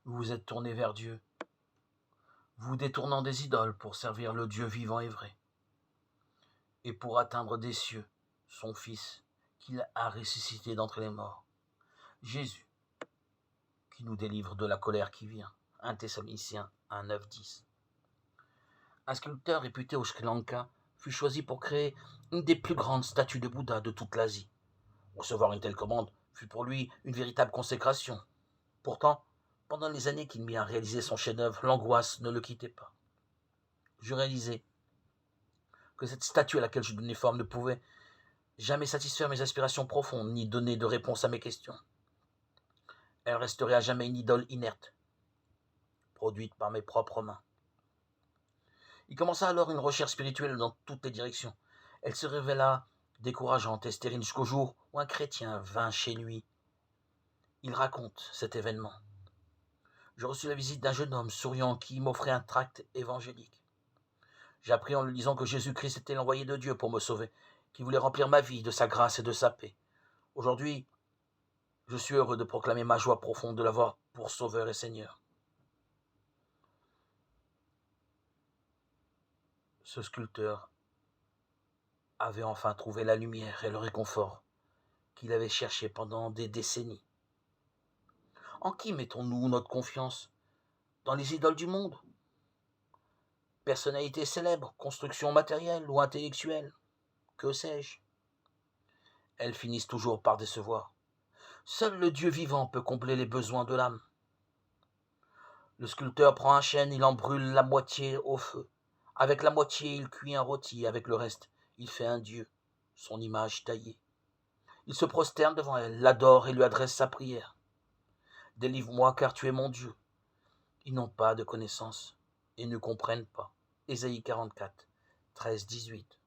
Vous vous êtes tourné vers Dieu, vous détournant des idoles pour servir le Dieu vivant et vrai, et pour atteindre des cieux son Fils qu'il a ressuscité d'entre les morts, Jésus, qui nous délivre de la colère qui vient. 1 Thessaloniciens 1, 9, 10. Un sculpteur réputé au Sri Lanka fut choisi pour créer une des plus grandes statues de Bouddha de toute l'Asie. Recevoir une telle commande fut pour lui une véritable consécration. Pourtant, pendant les années qu'il mit à réaliser son chef-d'œuvre, l'angoisse ne le quittait pas. Je réalisais que cette statue à laquelle je donnais forme ne pouvait jamais satisfaire mes aspirations profondes, ni donner de réponse à mes questions. Elle resterait à jamais une idole inerte, produite par mes propres mains. Il commença alors une recherche spirituelle dans toutes les directions. Elle se révéla décourageante et stérile jusqu'au jour où un chrétien vint chez lui. Il raconte cet événement. Je reçus la visite d'un jeune homme souriant qui m'offrait un tract évangélique. J'appris en lui disant que Jésus-Christ était l'envoyé de Dieu pour me sauver, qui voulait remplir ma vie de sa grâce et de sa paix. Aujourd'hui, je suis heureux de proclamer ma joie profonde de l'avoir pour Sauveur et Seigneur. Ce sculpteur avait enfin trouvé la lumière et le réconfort qu'il avait cherché pendant des décennies. En qui mettons-nous notre confiance? Dans les idoles du monde? Personnalités célèbres, constructions matérielles ou intellectuelles? Que sais-je? Elles finissent toujours par décevoir. Seul le Dieu vivant peut combler les besoins de l'âme. Le sculpteur prend un chêne, il en brûle la moitié au feu. Avec la moitié, il cuit un rôti, avec le reste, il fait un Dieu, son image taillée. Il se prosterne devant elle, l'adore et lui adresse sa prière. Délivre-moi car tu es mon Dieu. Ils n'ont pas de connaissance et ne comprennent pas. Ésaïe 44, 13, 18.